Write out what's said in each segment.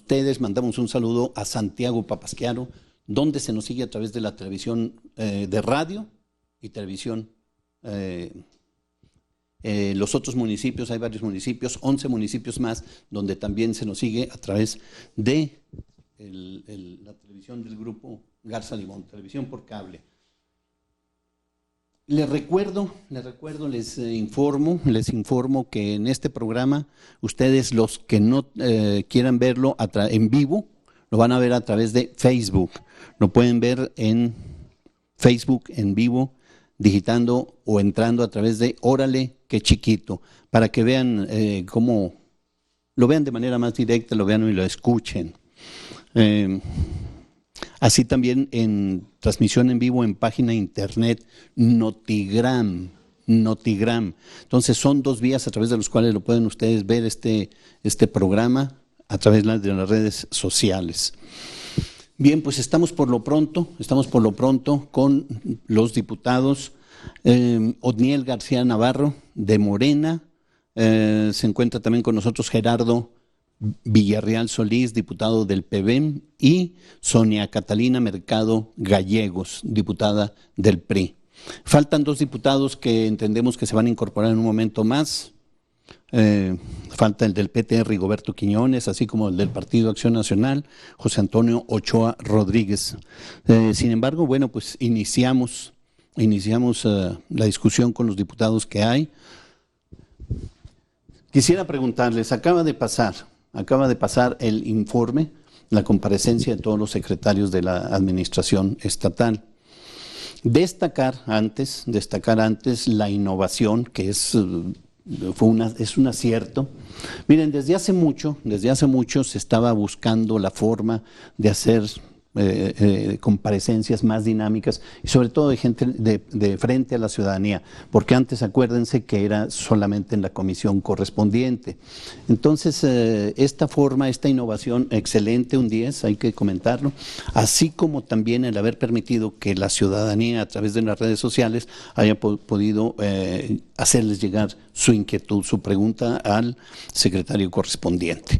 ustedes, mandamos un saludo a Santiago Papasquiaro, donde se nos sigue a través de la televisión de radio y televisión. Los otros municipios, hay varios municipios, 11 municipios más, donde también se nos sigue a través de la televisión del grupo Garza Limón, televisión por cable. Les informo que en este programa, ustedes los que no quieran verlo en vivo, lo van a ver a través de Facebook. Lo pueden ver en Facebook en vivo, digitando o entrando a través de Órale, qué chiquito, para que vean cómo lo vean de manera más directa, lo vean y lo escuchen. Así también en transmisión en vivo en página internet Notigram. Entonces son 2 vías a través de los cuales lo pueden ustedes ver este programa a través de las redes sociales. Bien, pues estamos por lo pronto con los diputados Otniel García Navarro de Morena, se encuentra también con nosotros Gerardo Villarreal Solís, diputado del PBEM, y Sonia Catalina Mercado Gallegos, diputada del PRI. Faltan 2 diputados que entendemos que se van a incorporar en un momento más. Falta el del PT, Rigoberto Quiñones, así como el del Partido Acción Nacional, José Antonio Ochoa Rodríguez. Sin embargo, bueno, pues iniciamos la discusión con los diputados que hay. Quisiera preguntarles, acaba de pasar el informe, la comparecencia de todos los secretarios de la administración estatal. Destacar antes la innovación, que es un acierto. Miren, desde hace mucho se estaba buscando la forma de hacer comparecencias más dinámicas y sobre todo de gente de frente a la ciudadanía, porque antes acuérdense que era solamente en la comisión correspondiente. Entonces, esta innovación, excelente, un 10, hay que comentarlo, así como también el haber permitido que la ciudadanía a través de las redes sociales haya podido hacerles llegar su inquietud, su pregunta al secretario correspondiente.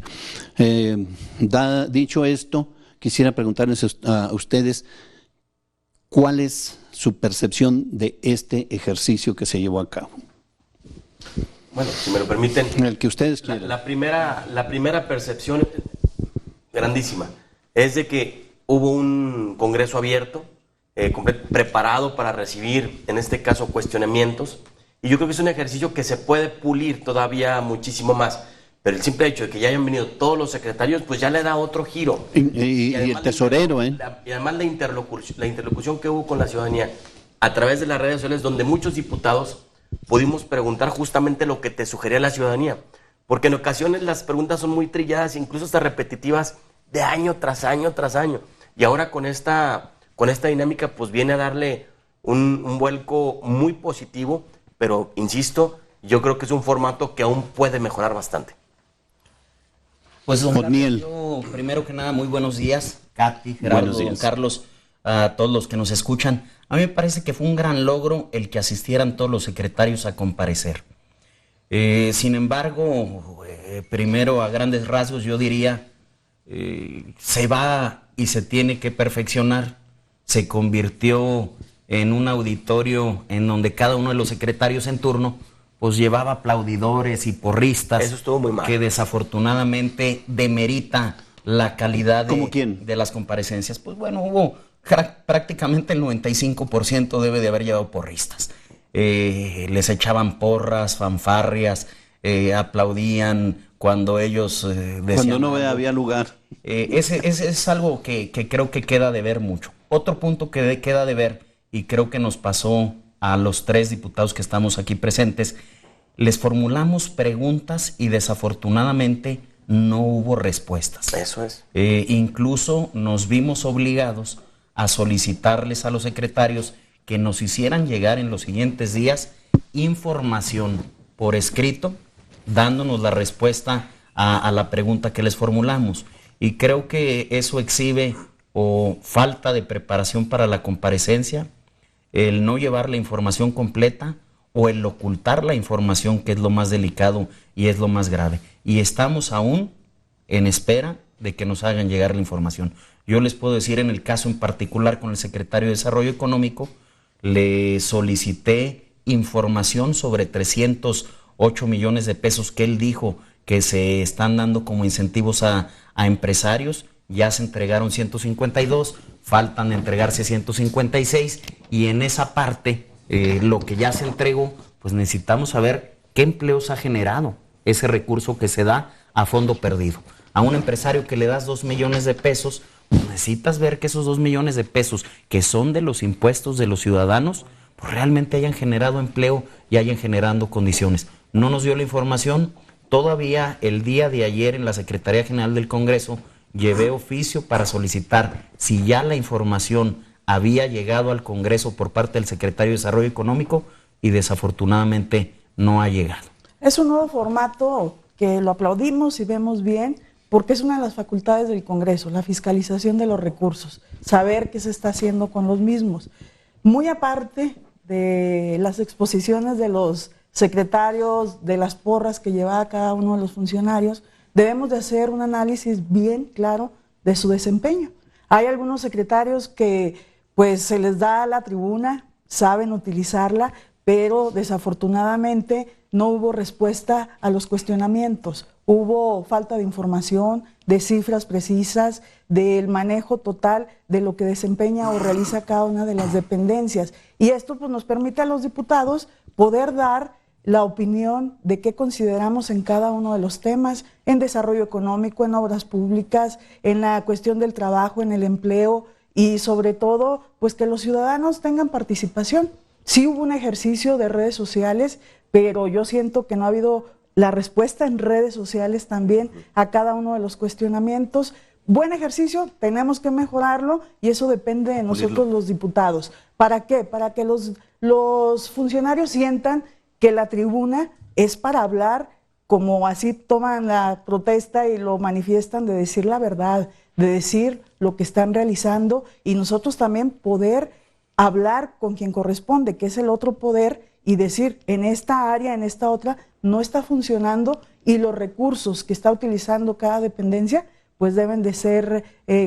Dicho esto, quisiera preguntarles a ustedes cuál es su percepción de este ejercicio que se llevó a cabo. Bueno, si me lo permiten. El que ustedes quieran. La primera percepción grandísima es de que hubo un congreso abierto, preparado para recibir, en este caso, cuestionamientos. Y yo creo que es un ejercicio que se puede pulir todavía muchísimo más. Pero el simple hecho de que ya hayan venido todos los secretarios, pues ya le da otro giro. Y el tesorero, y además la interlocución que hubo con la ciudadanía a través de las redes sociales, donde muchos diputados pudimos preguntar justamente lo que te sugería la ciudadanía. Porque en ocasiones las preguntas son muy trilladas, incluso hasta repetitivas, de año tras año tras año. Y ahora con esta dinámica, pues viene a darle un vuelco muy positivo, pero insisto, yo creo que es un formato que aún puede mejorar bastante. Pues don Carlos, yo, primero que nada, muy buenos días, Katy, Gerardo, don Carlos, a todos los que nos escuchan. A mí me parece que fue un gran logro el que asistieran todos los secretarios a comparecer. Sin embargo, primero a grandes rasgos yo diría, se va y se tiene que perfeccionar. Se convirtió en un auditorio en donde cada uno de los secretarios en turno pues llevaba aplaudidores y porristas. Eso estuvo muy mal. Que desafortunadamente demerita la calidad de las comparecencias. Pues bueno, hubo prácticamente el 95% debe de haber llevado porristas. Les echaban porras, fanfarrias, aplaudían cuando ellos decían... Cuando no había lugar. Ese es algo que creo que queda de ver mucho. Otro punto que queda de ver, y creo que nos pasó a los 3 diputados que estamos aquí presentes, les formulamos preguntas y desafortunadamente no hubo respuestas. Eso es. Incluso nos vimos obligados a solicitarles a los secretarios que nos hicieran llegar en los siguientes días información por escrito, dándonos la respuesta a la pregunta que les formulamos. Y creo que eso exhibe o falta de preparación para la comparecencia, el no llevar la información completa o el ocultar la información, que es lo más delicado y es lo más grave. Y estamos aún en espera de que nos hagan llegar la información. Yo les puedo decir, en el caso en particular con el secretario de Desarrollo Económico, le solicité información sobre 308 millones de pesos que él dijo que se están dando como incentivos a empresarios. Ya se entregaron 152, faltan entregarse 156, y en esa parte, lo que ya se entregó, pues necesitamos saber qué empleos ha generado ese recurso que se da a fondo perdido. A un empresario que le das 2 millones de pesos, pues necesitas ver que esos 2 millones de pesos, que son de los impuestos de los ciudadanos, pues realmente hayan generado empleo y hayan generando condiciones. No nos dio la información. Todavía el día de ayer en la Secretaría General del Congreso llevé oficio para solicitar si ya la información había llegado al Congreso por parte del Secretario de Desarrollo Económico, y desafortunadamente no ha llegado. Es un nuevo formato que lo aplaudimos y vemos bien, porque es una de las facultades del Congreso, la fiscalización de los recursos, saber qué se está haciendo con los mismos. Muy aparte de las exposiciones de los secretarios, de las porras que lleva cada uno de los funcionarios, debemos de hacer un análisis bien claro de su desempeño. Hay algunos secretarios que pues se les da la tribuna, saben utilizarla, pero desafortunadamente no hubo respuesta a los cuestionamientos. Hubo falta de información, de cifras precisas, del manejo total de lo que desempeña o realiza cada una de las dependencias. Y esto pues nos permite a los diputados poder dar la opinión de qué consideramos en cada uno de los temas, en desarrollo económico, en obras públicas, en la cuestión del trabajo, en el empleo, y sobre todo, pues que los ciudadanos tengan participación. Sí hubo un ejercicio de redes sociales, pero yo siento que no ha habido la respuesta en redes sociales también a cada uno de los cuestionamientos. Buen ejercicio, tenemos que mejorarlo, y eso depende de nosotros los diputados. ¿Para qué? Para que los funcionarios sientan que la tribuna es para hablar, como así toman la protesta y lo manifiestan, de decir la verdad, de decir lo que están realizando, y nosotros también poder hablar con quien corresponde, que es el otro poder, y decir en esta área, en esta otra, no está funcionando, y los recursos que está utilizando cada dependencia pues deben de ser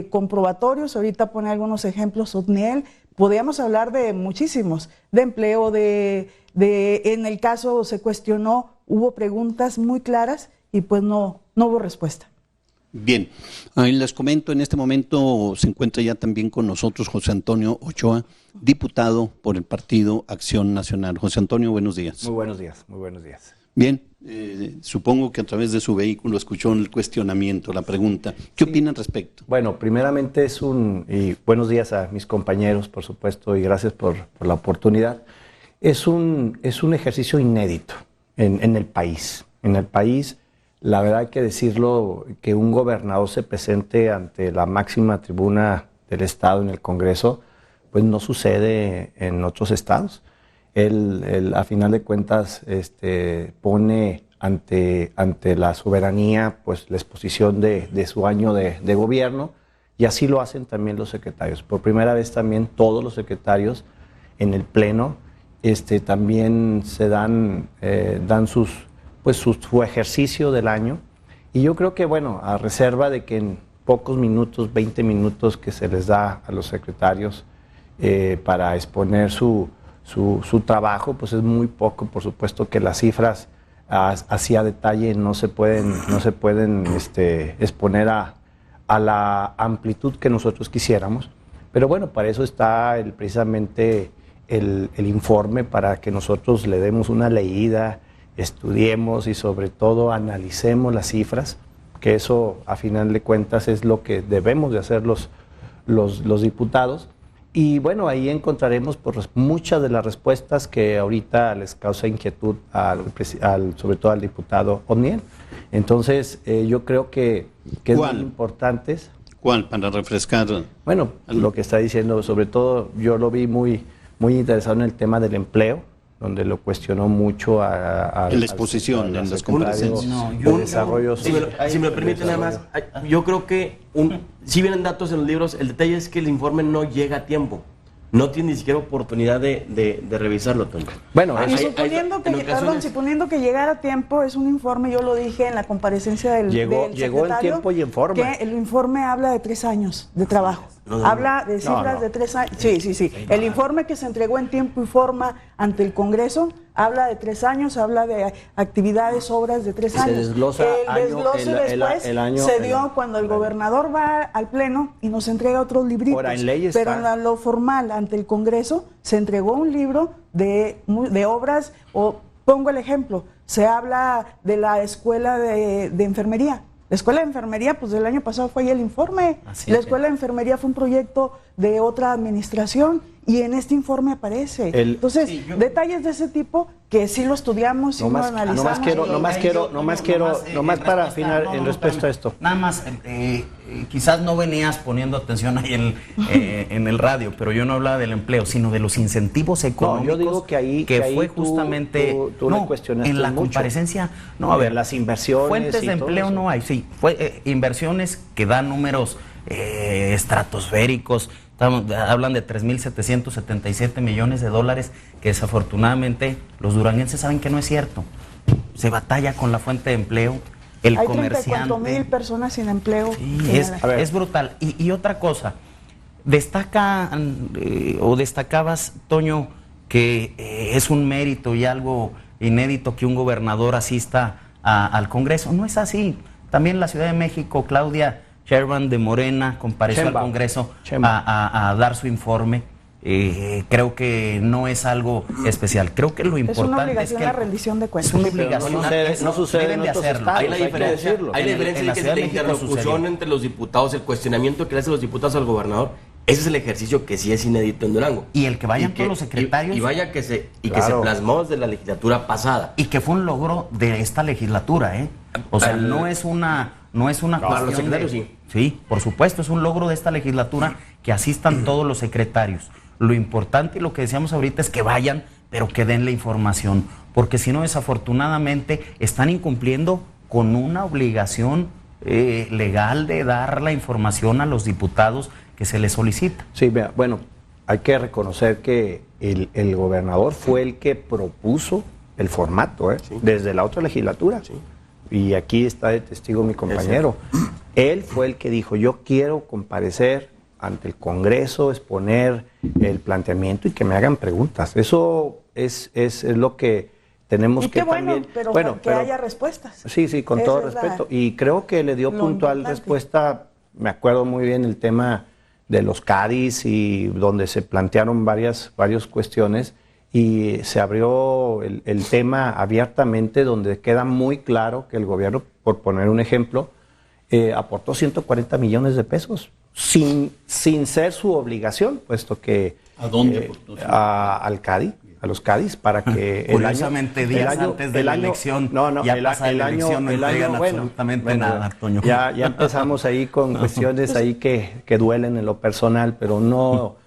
comprobatorios. Ahorita pone algunos ejemplos Otniel, podríamos hablar de muchísimos, de empleo, en el caso se cuestionó, hubo preguntas muy claras y pues no hubo respuesta. Bien, les comento, en este momento se encuentra ya también con nosotros José Antonio Ochoa, diputado por el Partido Acción Nacional. José Antonio, buenos días. Muy buenos días, muy buenos días. Bien, supongo que a través de su vehículo escuchó el cuestionamiento, la pregunta. ¿Qué opina al respecto? Bueno, primeramente y buenos días a mis compañeros, por supuesto, y gracias por la oportunidad. Es un ejercicio inédito en el país. En el país, la verdad hay que decirlo, que un gobernador se presente ante la máxima tribuna del Estado en el Congreso, pues no sucede en otros estados. Él a final de cuentas, pone ante la soberanía pues la exposición de su año de gobierno, y así lo hacen también los secretarios. Por primera vez también todos los secretarios en el Pleno también se dan su ejercicio del año, y yo creo que, bueno, a reserva de que en pocos minutos, 20 minutos que se les da a los secretarios para exponer su trabajo, pues es muy poco. Por supuesto que las cifras así a detalle no se pueden exponer a la amplitud que nosotros quisiéramos, pero bueno, para eso está precisamente el informe, para que nosotros le demos una leída, estudiemos y sobre todo analicemos las cifras, que eso a final de cuentas es lo que debemos de hacer los diputados. Y bueno, ahí encontraremos muchas de las respuestas que ahorita les causa inquietud sobre todo al diputado Otniel. Entonces, yo creo que es muy importante. ¿Cuál? Para refrescar. Bueno, lo que está diciendo, sobre todo yo lo vi muy interesado en el tema del empleo, donde lo cuestionó mucho en la exposición, en las comparecencias. Si me lo permite nada más, yo creo que si vienen datos en los libros, el detalle es que el informe no llega a tiempo. no tiene ni siquiera oportunidad de revisarlo, Toño. Bueno, y suponiendo que llegara a tiempo, es un informe, yo lo dije en la comparecencia del llegó en tiempo y en forma. Que el informe habla de 3 años de trabajo. Habla de cifras de 3 años. Sí. El informe que se entregó en tiempo y forma ante el Congreso habla de 3 años, habla de actividades, obras de 3 años. Se desglosa el desglose después se dio cuando el gobernador va al Pleno y nos entrega otros libritos. Ahora, en ley pero está. en lo formal, ante el Congreso, se entregó un libro de obras, o pongo el ejemplo, se habla de la escuela de enfermería. La escuela de enfermería, pues del año pasado fue ahí el informe. La escuela de enfermería fue un proyecto de otra administración y en este informe aparece. Entonces, detalles de ese tipo que sí lo estudiamos, sí lo analizamos. Nomás para afinar en respecto a esto. Nada más, quizás no venías poniendo atención ahí en el radio, pero yo no hablaba del empleo, sino de los incentivos económicos. No, yo digo que ahí fue justamente tú le cuestionaste en la mucho. Comparecencia. No, a ver, las inversiones. Fuentes de empleo no hay, sí. Inversiones que dan números estratosféricos. Hablan de 3.777 millones de dólares, que desafortunadamente los duranguenses saben que no es cierto. Se batalla con la fuente de empleo, el Hay comerciante. 34,000 personas sin empleo. Sí, es brutal. Y otra cosa, destacabas, Toño, que es un mérito y algo inédito que un gobernador asista al Congreso. No es así. También la Ciudad de México, Claudia Sheinbaum de Morena compareció al Congreso a dar su informe. Creo que no es algo especial. Creo que lo importante es que la rendición de cuentas. Es una obligación. No sucede en otros estados. Hay la diferencia de la interlocución entre los diputados, el cuestionamiento que le hacen los diputados al gobernador. Ese es el ejercicio que sí es inédito en Durango. Y el que vayan todos los secretarios. Que se plasmó desde la legislatura pasada. Y que fue un logro de esta legislatura, ¿eh? O sea, no es una cuestión los secretarios sí, por supuesto, es un logro de esta legislatura que asistan todos los secretarios. Lo importante y lo que decíamos ahorita es que vayan, pero que den la información, porque si no, desafortunadamente, están incumpliendo con una obligación legal de dar la información a los diputados que se les solicita. Sí, bueno, hay que reconocer que el gobernador fue el que propuso el formato, desde la otra legislatura. Sí. Y aquí está de testigo mi compañero. Él fue el que dijo, yo quiero comparecer ante el Congreso, exponer el planteamiento y que me hagan preguntas. Eso es lo que tenemos que también... Pero que haya respuestas. Sí, con todo respeto. Y creo que le dio puntual respuesta. Me acuerdo muy bien el tema de los CADIs y donde se plantearon varias cuestiones y se abrió el tema abiertamente, donde queda muy claro que el gobierno, por poner un ejemplo, aportó 140 millones de pesos sin ser su obligación, puesto que ¿a dónde aportó? Al CADI, a los CADIs, para que curiosamente días antes de la elección, absolutamente nada, Toño. Ya empezamos ahí con cuestiones ahí que duelen en lo personal, pero no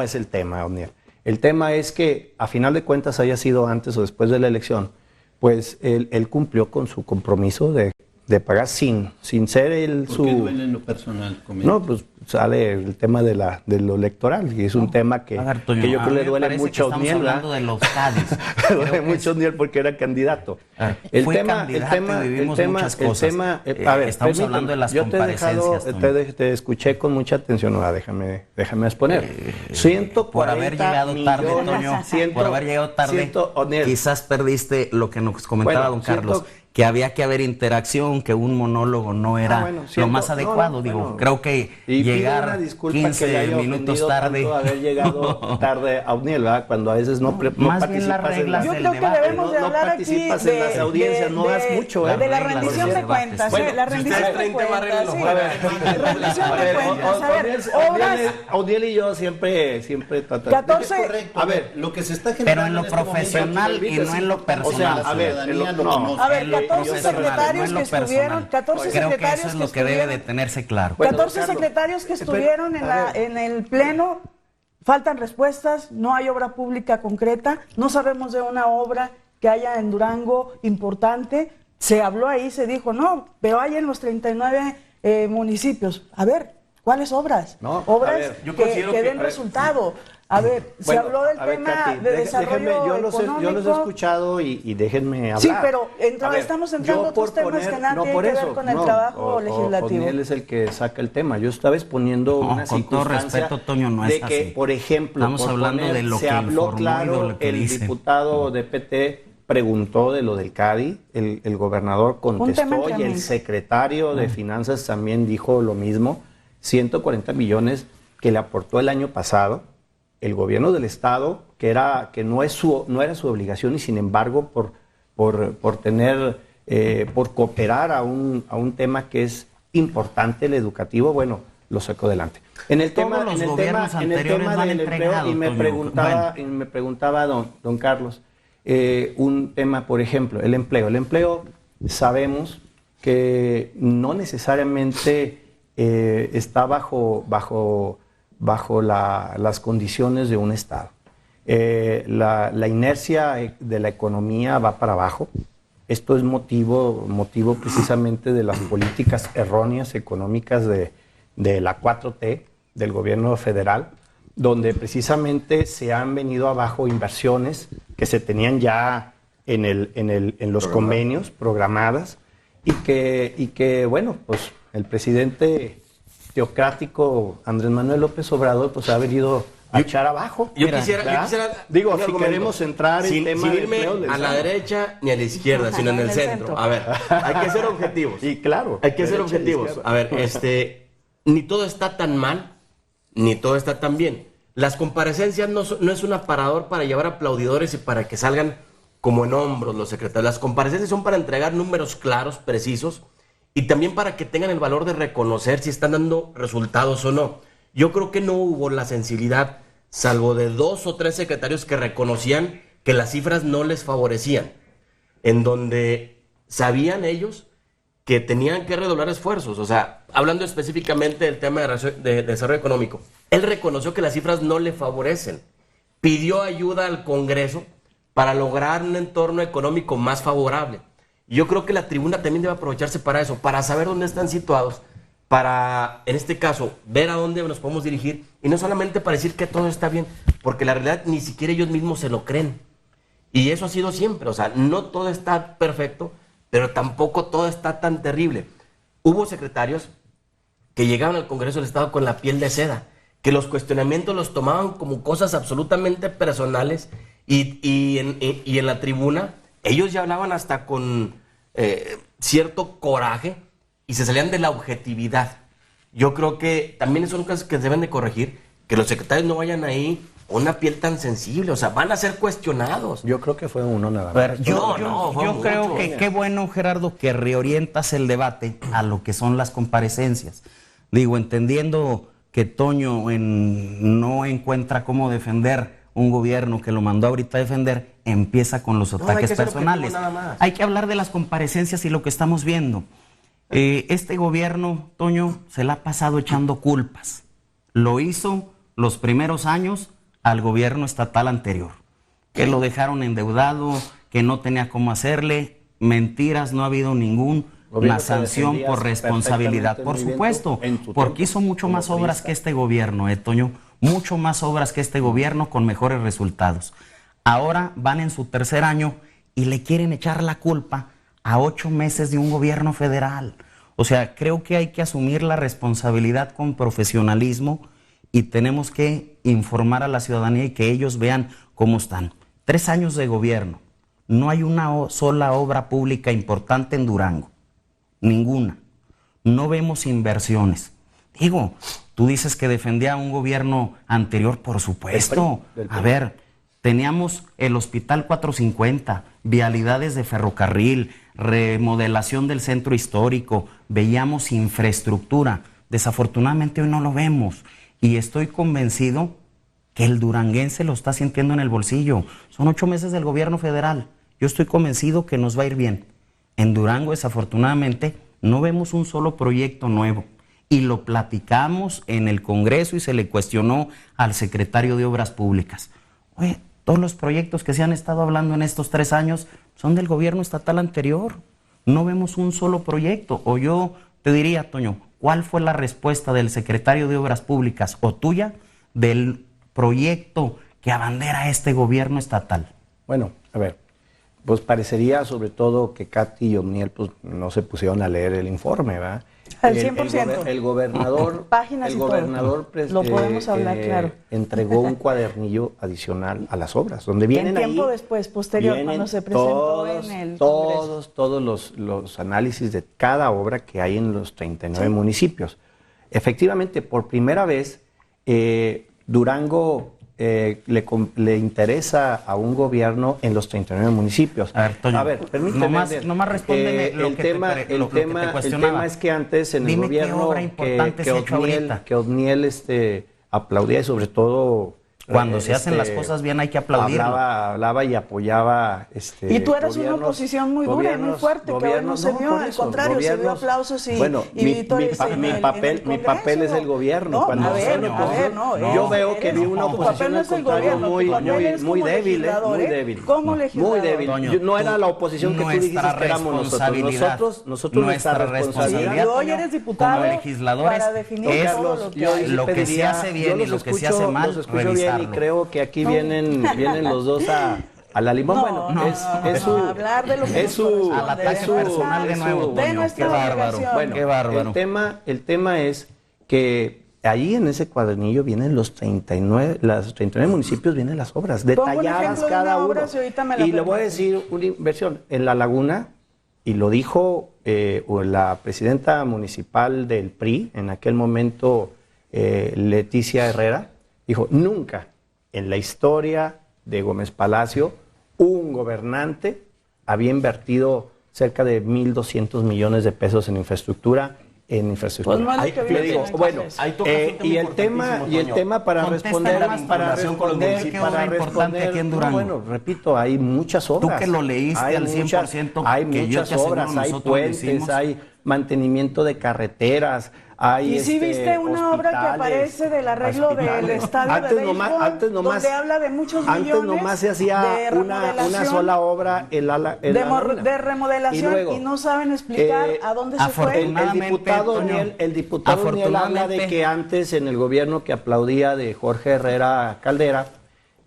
es el tema, Oniel. El tema es que, a final de cuentas, haya sido antes o después de la elección, pues él cumplió con su compromiso de pagar sin ser él su... ¿Por qué duele en lo personal? No, pues sale el tema de lo electoral y es un tema que yo creo que le duele mucho a Oniel. Estamos hablando de los CADIs. Le duele mucho a Oniel porque era candidato. Estamos hablando de las comparecencias. Te escuché con mucha atención. Déjame exponer. 140 por haber llegado tarde, Toño. Por haber llegado tarde, quizás perdiste lo que nos comentaba don Carlos, que había que haber interacción, que un monólogo no era lo más adecuado. Creo que llegar 15 minutos tarde. Haber llegado tarde a Oniel, ¿verdad? Cuando a veces no participas en las... Yo creo que debemos de hablar aquí en las audiencias, no das mucho. De la rendición de cuentas. La rendición de cuentas. Oniel y yo siempre tratamos. A ver, lo que se está generando. Pero en lo profesional y no en lo personal. A ver, 14 secretarios que estuvieron, 14 creo que secretarios eso es lo que debe de tenerse claro. 14 secretarios que estuvieron en el Pleno, faltan respuestas, no hay obra pública concreta, no sabemos de una obra que haya en Durango importante. Se habló ahí, se dijo, no, pero hay en los 39 municipios. A ver, ¿Cuáles obras? No, obras ver, yo que considero que- den resultado. A ver, se habló del tema Katy, de desarrollo yo económico. los he escuchado y déjenme hablar. Sí, pero A ver, estamos entrando yo a otros por temas poner- que nada no, tienen por que eso, ver con el no, trabajo legislativo. Otniel es el que saca el tema. Yo estaba exponiendo No, una con todo circunstancia respeto, Toño, no de es que, así. por ejemplo, Estamos por hablando poner, de lo se que habló informó y de claro, lo que el dice. diputado de PT preguntó de lo del CADI, el gobernador contestó y el secretario de Finanzas también dijo lo mismo, 140 millones que le aportó el año pasado el gobierno del estado, que no era su obligación y sin embargo por cooperar a un tema que es importante, el educativo, bueno, lo sacó adelante. En el tema del empleo, y me preguntaba don Carlos, un tema, por ejemplo, el empleo. El empleo sabemos que no necesariamente está bajo las condiciones de un Estado. La inercia de la economía va para abajo. Esto es motivo precisamente de las políticas erróneas económicas de la 4T, del gobierno federal, donde precisamente se han venido abajo inversiones que se tenían ya en los convenios programadas y que, bueno, pues el presidente teocrático Andrés Manuel López Obrador pues ha venido a echar abajo. Yo quisiera digo, si queremos entrar sin irme a la derecha ni a la izquierda, sino en el centro. A ver, hay que ser objetivos. Y claro. Hay que ser objetivos. A ver, ni todo está tan mal, ni todo está tan bien. Las comparecencias no es un aparador para llevar aplaudidores y para que salgan como en hombros los secretarios. Las comparecencias son para entregar números claros, precisos, y también para que tengan el valor de reconocer si están dando resultados o no. Yo creo que no hubo la sensibilidad, salvo de 2 o 3 secretarios que reconocían que las cifras no les favorecían, en donde sabían ellos que tenían que redoblar esfuerzos. O sea, hablando específicamente del tema de desarrollo económico, él reconoció que las cifras no le favorecen, pidió ayuda al Congreso para lograr un entorno económico más favorable. Yo creo que la tribuna también debe aprovecharse para eso, para saber dónde están situados, para, en este caso, ver a dónde nos podemos dirigir, y no solamente para decir que todo está bien, porque la realidad ni siquiera ellos mismos se lo creen. Y eso ha sido siempre, o sea, no todo está perfecto, pero tampoco todo está tan terrible. Hubo secretarios que llegaban al Congreso del Estado con la piel de seda, que los cuestionamientos los tomaban como cosas absolutamente personales, y en la tribuna ellos ya hablaban hasta con cierto coraje y se salían de la objetividad. Yo creo que también son cosas que se deben de corregir, que los secretarios no vayan ahí con una piel tan sensible, o sea, van a ser cuestionados. Yo creo que fue uno nada más. Yo creo que qué bueno, Gerardo, que reorientas el debate a lo que son las comparecencias. Digo, entendiendo que Toño no encuentra cómo defender un gobierno que lo mandó ahorita a defender, empieza con los ataques personales. Hay que hablar de las comparecencias y lo que estamos viendo. Este gobierno, Toño, se la ha pasado echando culpas. Lo hizo los primeros años al gobierno estatal anterior, que lo dejaron endeudado, que no tenía cómo hacerle. Mentiras, no ha habido ninguna sanción por responsabilidad, por supuesto, porque hizo mucho más obras que este gobierno, Toño, mucho más obras que este gobierno con mejores resultados. Ahora van en su tercer año y le quieren echar la culpa a 8 meses de un gobierno federal. O sea, creo que hay que asumir la responsabilidad con profesionalismo y tenemos que informar a la ciudadanía y que ellos vean cómo están. 3 años de gobierno. No hay una sola obra pública importante en Durango. Ninguna. No vemos inversiones. Digo, tú dices que defendía a un gobierno anterior, por supuesto. A ver, teníamos el Hospital 450, vialidades de ferrocarril, remodelación del centro histórico, veíamos infraestructura. Desafortunadamente hoy no lo vemos. Y estoy convencido que el duranguense lo está sintiendo en el bolsillo. Son 8 meses del gobierno federal. Yo estoy convencido que nos va a ir bien. En Durango, desafortunadamente, no vemos un solo proyecto nuevo. Y lo platicamos en el Congreso y se le cuestionó al secretario de Obras Públicas. Oye, todos los proyectos que se han estado hablando en estos 3 años son del gobierno estatal anterior. No vemos un solo proyecto. O yo te diría, Toño, ¿cuál fue la respuesta del secretario de Obras Públicas o tuya del proyecto que abandera este gobierno estatal? Bueno, a ver, pues parecería sobre todo que Katy y Omniel pues no se pusieron a leer el informe, ¿verdad? Al 100%. El gobernador, Páginas el y todo. gobernador Lo podemos hablar, claro. entregó un cuadernillo adicional a las obras, donde vienen en tiempo ahí, después, posterior, cuando se presentó en el Congreso. todos los análisis de cada obra que hay en los 39 municipios. Efectivamente, por primera vez, Durango le interesa a un gobierno en los 39 municipios. A ver, Toño, permíteme. Nomás respóndeme el tema es que antes en el gobierno que Odniel aplaudía, y sobre todo cuando se hacen las cosas bien hay que aplaudirlo. Hablaba y apoyaba y tú eras una oposición muy dura y muy fuerte, que hoy no se vio, al contrario, se vio aplausos y victorias. Mi papel es el gobierno. Yo veo que vi una oposición al contrario muy débil. Muy débil. No era la oposición que tú dijiste que éramos nosotros. Nuestra responsabilidad. Y hoy eres diputado como legisladores para definir lo que se hace bien y lo que se hace mal, revisarlo. Y creo que aquí vienen los dos a la limón. Hablar de lo que al ataque personal de nuevo, Toño. Qué bárbaro. Bueno, qué bárbaro. El tema es que ahí en ese cuadernillo vienen los 39 municipios, vienen las obras detalladas cada uno. Y le voy a decir una inversión en La Laguna, y lo dijo la presidenta municipal del PRI en aquel momento, Leticia Herrera. Dijo, nunca en la historia de Gómez Palacio un gobernante había invertido cerca de 1.200 millones de pesos en infraestructura. Y el tema para responder, bueno, repito, hay muchas obras. Tú que lo leíste al 100%, hay muchas obras, hay puentes, hay mantenimiento de carreteras. Y si viste una obra que aparece del arreglo del estadio de béisbol, donde habla de muchos millones. Antes nomás se hacía una sola obra de remodelación y no saben explicar a dónde se fue. El diputado Niel habla de que antes en el gobierno que aplaudía de Jorge Herrera Caldera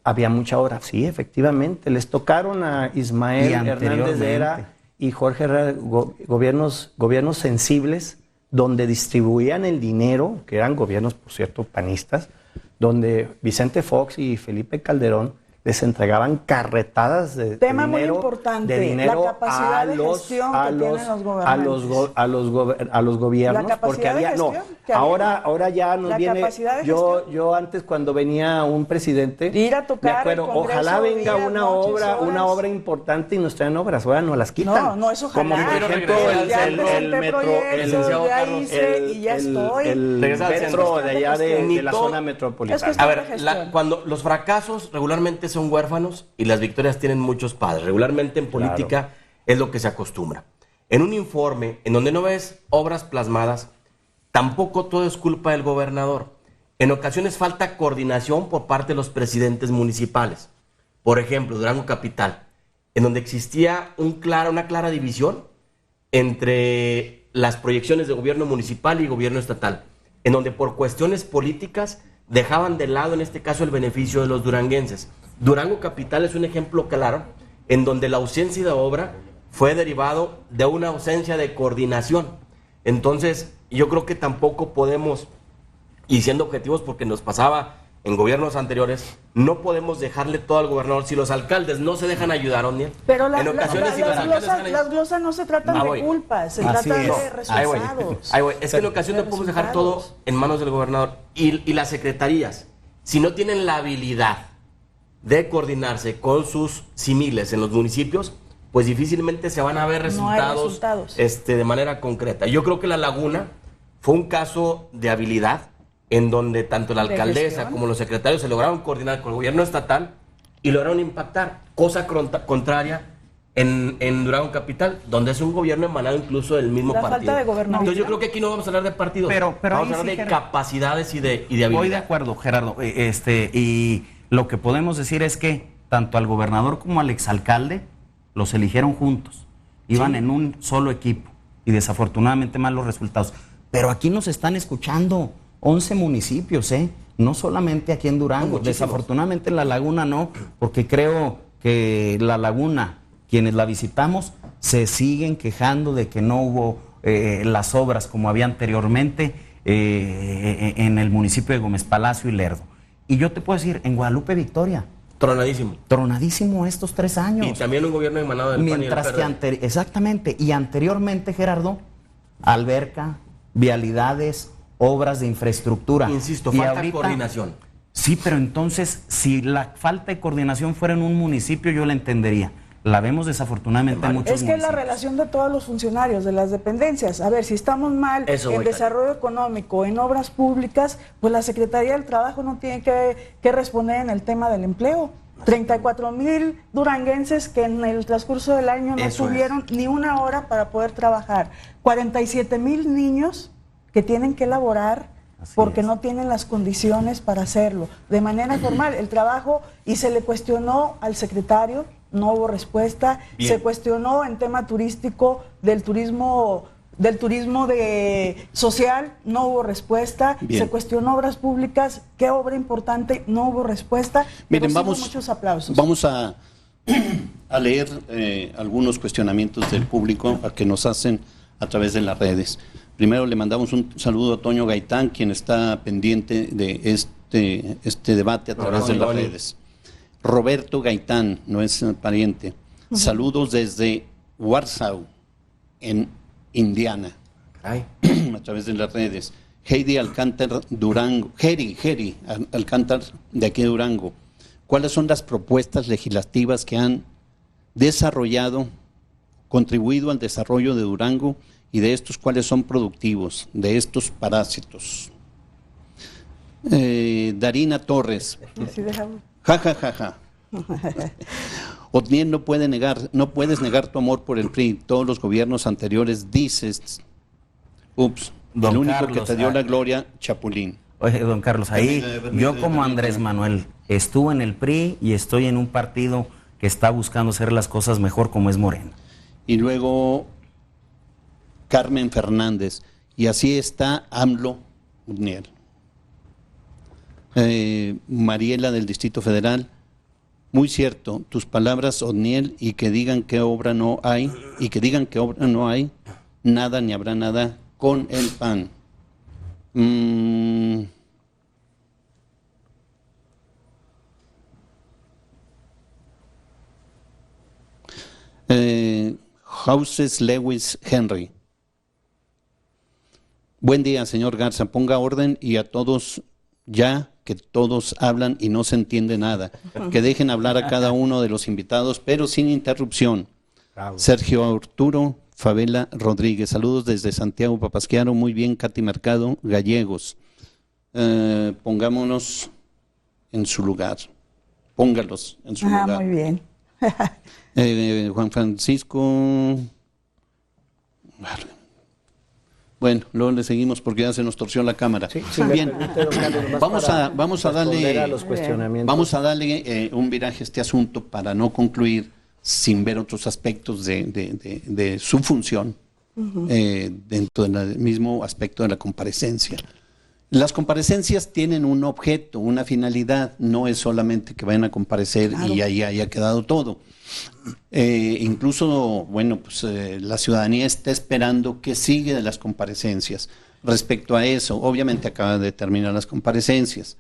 había mucha obra. Sí, efectivamente, les tocaron a Ismael Hernández de Hera y Jorge Herrera gobiernos sensibles, donde distribuían el dinero, que eran gobiernos, por cierto, panistas, donde Vicente Fox y Felipe Calderón les entregaban carretadas de tema dinero, muy importante, de dinero la capacidad de gestión que tienen los gobernantes. a los gobiernos, porque había ahora ya nos viene. Yo antes, cuando venía un presidente, ir a tocar me acuerdo, ojalá venga una obra importante y nos traen obras, ahora nos las quitan. No es ojalá. Como por ejemplo el metro, el metro de allá de la zona metropolitana. A ver, cuando los fracasos regularmente son huérfanos y las victorias tienen muchos padres. Regularmente en política es lo que se acostumbra. En un informe en donde no ves obras plasmadas, tampoco todo es culpa del gobernador. En ocasiones falta coordinación por parte de los presidentes municipales. Por ejemplo, Durango Capital, en donde existía una clara división entre las proyecciones de gobierno municipal y gobierno estatal, en donde por cuestiones políticas dejaban de lado, en este caso, el beneficio de los duranguenses. Durango Capital es un ejemplo claro en donde la ausencia de obra fue derivado de una ausencia de coordinación. Entonces, yo creo que tampoco podemos, y siendo objetivos porque nos pasaba en gobiernos anteriores, no podemos dejarle todo al gobernador. Si los alcaldes no se dejan ayudar, Oniel, pero las glosas no se tratan de culpas, se tratan de resultados. Es que en ocasiones no podemos dejar todo en manos del gobernador. Y las secretarías, si no tienen la habilidad de coordinarse con sus similes en los municipios, pues difícilmente se van a ver resultados, de manera concreta. Yo creo que La Laguna fue un caso de habilidad en donde tanto la alcaldesa como los secretarios se lograron coordinar con el gobierno estatal y lograron impactar, cosa contraria en Durango Capital, donde es un gobierno emanado incluso del mismo partido. Falta de gobernabilidad. Entonces yo creo que aquí no vamos a hablar de partidos, pero vamos a hablar de capacidades y de habilidad. Voy de acuerdo, Gerardo, y lo que podemos decir es que tanto al gobernador como al exalcalde los eligieron juntos, iban en un solo equipo y desafortunadamente malos resultados. pero aquí nos están escuchando 11 municipios, no solamente aquí en Durango. Desafortunadamente en La Laguna no, porque creo que La Laguna, quienes la visitamos, se siguen quejando de que no hubo las obras como había anteriormente en el municipio de Gómez Palacio y Lerdo. Y yo te puedo decir, en Guadalupe Victoria, tronadísimo estos 3 años. Y también un gobierno emanado del PAN y del PRD. Exactamente, y anteriormente, Gerardo, alberca, vialidades, obras de infraestructura. Insisto, y falta ahorita, coordinación. Sí, pero entonces, si la falta de coordinación fuera en un municipio, yo la entendería. La vemos desafortunadamente en muchos municipios. Es que la relación de todos los funcionarios, de las dependencias, a ver, si estamos mal en desarrollo económico, en obras públicas, pues la Secretaría del Trabajo no tiene que responder en el tema del empleo. 34,000 duranguenses que en el transcurso del año no tuvieron ni una hora para poder trabajar. 47,000 niños que tienen que laborar porque no tienen las condiciones para hacerlo. De manera formal, el trabajo, y se le cuestionó al secretario, no hubo respuesta. Bien. Se cuestionó en tema turístico, del turismo social, no hubo respuesta. Bien. Se cuestionó obras públicas, qué obra importante, no hubo respuesta. Miren, pero muchos aplausos. Vamos a leer algunos cuestionamientos del público a que nos hacen a través de las redes. Primero le mandamos un saludo a Toño Gaitán, quien está pendiente de este debate a través de las redes. Roberto Gaitán, no es pariente. Saludos desde Warsaw, en Indiana, a través de las redes. Heidi Alcántar Durango, Geri Alcántar, de aquí de Durango. ¿Cuáles son las propuestas legislativas que han desarrollado, contribuido al desarrollo de Durango, y de estos cuáles son productivos, de estos parásitos? Darina Torres. Otniel, no puedes negar tu amor por el PRI. Todos los gobiernos anteriores dices, don el único Carlos, que te dio la gloria, Chapulín. Oye, don Carlos, ahí yo como Andrés Manuel estuve en el PRI y estoy en un partido que está buscando hacer las cosas mejor, como es Morena. Y luego Carmen Fernández, y así está AMLO, Otniel. Mariela del Distrito Federal, muy cierto, tus palabras, Otniel, y que digan que obra no hay, nada ni habrá nada con el PAN. Houses Lewis Henry. Buen día, señor Garza, ponga orden y a todos ya, que todos hablan y no se entiende nada. Que dejen hablar a cada uno de los invitados, pero sin interrupción. Bravo. Sergio Arturo Favela Rodríguez, saludos desde Santiago Papasquiaro, muy bien, Katy Mercado, Gallegos. Pongámonos en su lugar. Póngalos en su lugar. Muy bien. Juan Francisco. Bueno, luego le seguimos porque ya se nos torció la cámara. Sí, bien, vamos a darle un viraje a este asunto para no concluir sin ver otros aspectos de su función dentro del mismo aspecto de la comparecencia. Las comparecencias tienen un objeto, una finalidad, no es solamente que vayan a comparecer y ahí haya quedado todo. Incluso, bueno, pues la ciudadanía está esperando qué sigue de las comparecencias. Respecto a eso, obviamente acaba de terminar las comparecencias.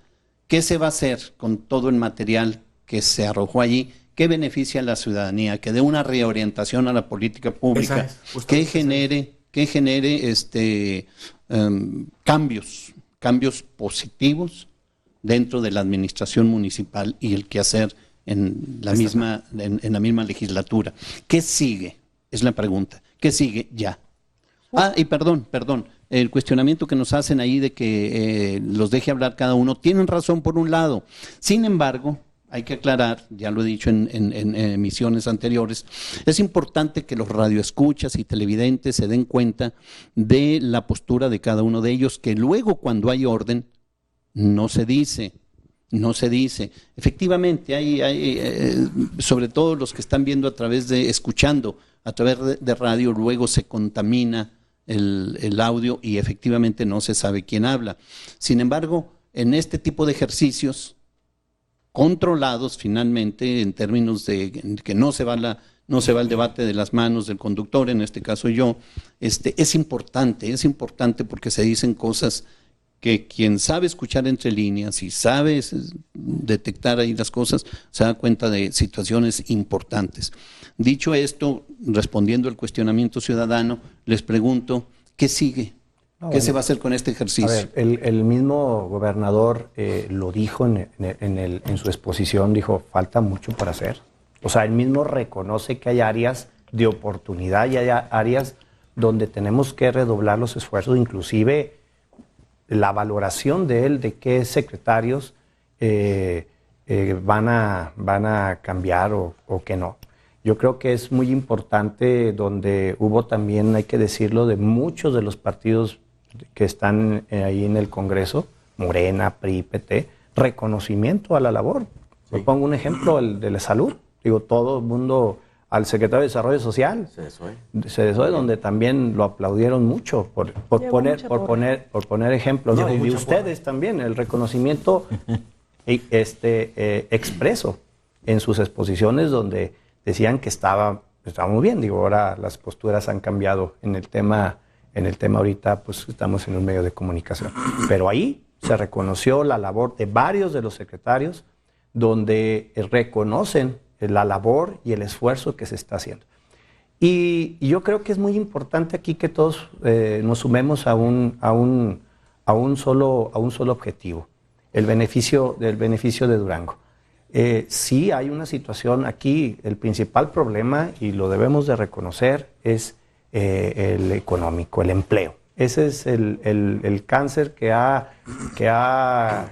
¿Qué se va a hacer con todo el material que se arrojó allí? ¿Qué beneficia a la ciudadanía? Que dé una reorientación a la política pública, que genere cambios positivos dentro de la administración municipal y el quehacer en la misma legislatura. ¿Qué sigue? Es la pregunta. ¿Qué sigue ya? Y perdón, el cuestionamiento que nos hacen ahí de que los deje hablar cada uno, tienen razón por un lado. Sin embargo, hay que aclarar, ya lo he dicho en emisiones anteriores, es importante que los radioescuchas y televidentes se den cuenta de la postura de cada uno de ellos, que luego cuando hay orden, no se dice. Efectivamente, hay sobre todo los que están viendo escuchando a través de radio, luego se contamina el audio y efectivamente no se sabe quién habla. Sin embargo, en este tipo de ejercicios controlados finalmente en términos de que no se va el debate de las manos del conductor, en este caso yo, es importante porque se dicen cosas que quien sabe escuchar entre líneas y sabe detectar ahí las cosas, se da cuenta de situaciones importantes. Dicho esto, respondiendo al cuestionamiento ciudadano, les pregunto, ¿qué sigue? ¿Qué se va a hacer con este ejercicio? A ver, el mismo gobernador lo dijo en su exposición, dijo, falta mucho por hacer. O sea, él mismo reconoce que hay áreas de oportunidad y hay áreas donde tenemos que redoblar los esfuerzos, inclusive la valoración de él de qué secretarios van a cambiar o qué no. Yo creo que es muy importante donde hubo también, hay que decirlo, de muchos de los partidos que están ahí en el Congreso, Morena, PRI, PT, reconocimiento a la labor. Sí. Yo pongo un ejemplo, el de la salud. Digo, todo el mundo, al secretario de Desarrollo Social, CDSOE, donde también lo aplaudieron mucho por poner ejemplos, ¿no? Y de ustedes también, el reconocimiento expreso en sus exposiciones donde decían que estaba muy bien. Digo, ahora las posturas han cambiado en el tema ahorita, pues estamos en un medio de comunicación. Pero ahí se reconoció la labor de varios de los secretarios donde reconocen la labor y el esfuerzo que se está haciendo. Y yo creo que es muy importante aquí que todos nos sumemos a un solo objetivo, el beneficio de Durango. Sí hay una situación aquí, el principal problema, y lo debemos de reconocer, es el económico, el empleo. Ese es el cáncer que ha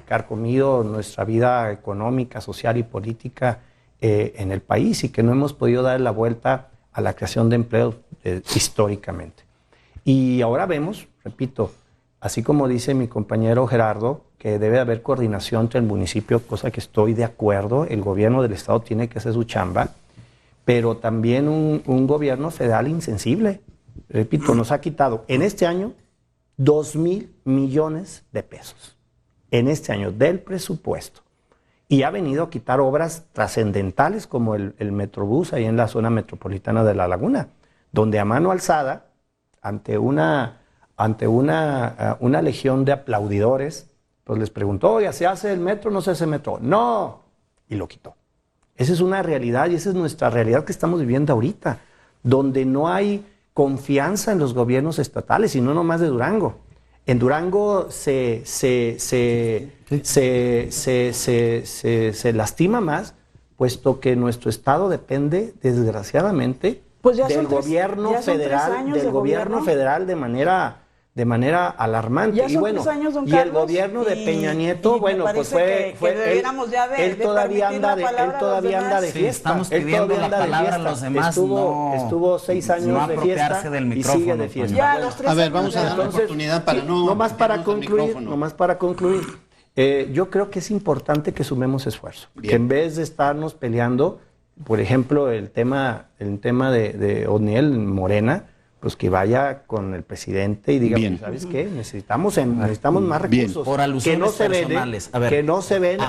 carcomido nuestra vida económica, social y política en el país y que no hemos podido dar la vuelta a la creación de empleo históricamente. Y ahora vemos, repito, así como dice mi compañero Gerardo, que debe haber coordinación entre el municipio, cosa que estoy de acuerdo, el gobierno del estado tiene que hacer su chamba, pero también un gobierno federal insensible. Repito, nos ha quitado en este año 2,000 millones de pesos, en este año del presupuesto. Y ha venido a quitar obras trascendentales como el Metrobús ahí en la zona metropolitana de La Laguna, donde a mano alzada, ante una legión de aplaudidores, pues les preguntó, oye, ¿se hace el metro o no se hace el metro? ¡No! Y lo quitó. Esa es una realidad y esa es nuestra realidad que estamos viviendo ahorita, donde no hay confianza en los gobiernos estatales y no nomás de Durango. En Durango se lastima más, puesto que nuestro estado depende, desgraciadamente, pues del gobierno federal de manera alarmante. Ya son 3 años, don Carlos, y el gobierno de Peña Nieto, bueno, pues él todavía anda de fiesta. Estamos pidiendo la palabra a los demás. Estuvo 6 años de fiesta y sigue de fiesta. A ver, vamos a dar la oportunidad para nomás para concluir. Yo creo que es importante que sumemos esfuerzo. Bien. Que en vez de estarnos peleando, por ejemplo, el tema de Otniel Morena, pues que vaya con el presidente y diga, pues, ¿sabes qué? Necesitamos más recursos. Por alusiones personales. Que no se ven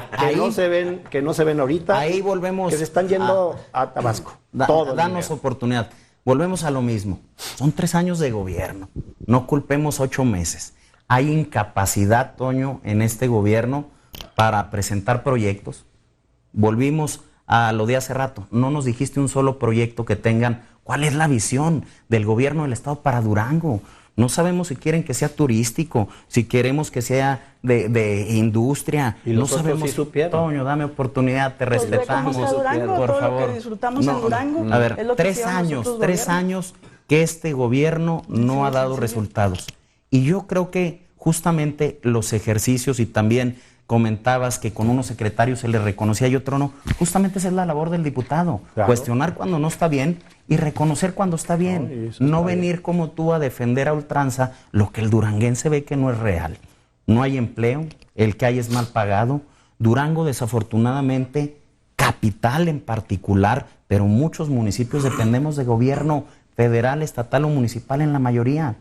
ahorita. Ahí volvemos. Que se están yendo a Tabasco. Danos oportunidad. Volvemos a lo mismo. Son 3 años de gobierno. No culpemos 8 meses. Hay incapacidad, Toño, en este gobierno para presentar proyectos. Volvimos a lo de hace rato. No nos dijiste un solo proyecto que tengan. ¿Cuál es la visión del gobierno del estado para Durango? No sabemos si quieren que sea turístico, si queremos que sea de industria. Y no sabemos. Sí supieron. Toño, dame oportunidad, te respetamos. Durango, por todo favor. lo que disfrutamos en Durango. A ver, 3 años que este gobierno no ha dado resultados. Y yo creo que justamente los ejercicios y también comentabas que con unos secretarios se les reconocía y otro no. Justamente esa es la labor del diputado. Claro. Cuestionar cuando no está bien y reconocer cuando está bien. No venir como tú a defender a ultranza lo que el duranguense ve que no es real. No hay empleo, el que hay es mal pagado. Durango, desafortunadamente, capital en particular, pero muchos municipios dependemos de gobierno federal, estatal o municipal en la mayoría.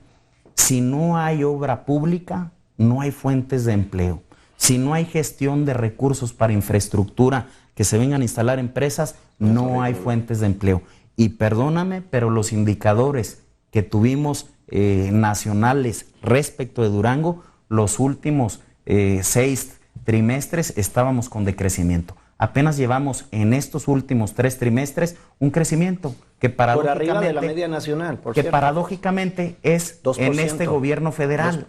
Si no hay obra pública, no hay fuentes de empleo. Si no hay gestión de recursos para infraestructura, que se vengan a instalar empresas, no hay fuentes de empleo. Y perdóname, pero los indicadores que tuvimos nacionales respecto de Durango, los últimos 6 trimestres estábamos con decrecimiento. Apenas llevamos en estos últimos 3 trimestres un crecimiento que paradójicamente, por arriba de la media nacional, que paradójicamente es 2%. En este gobierno federal,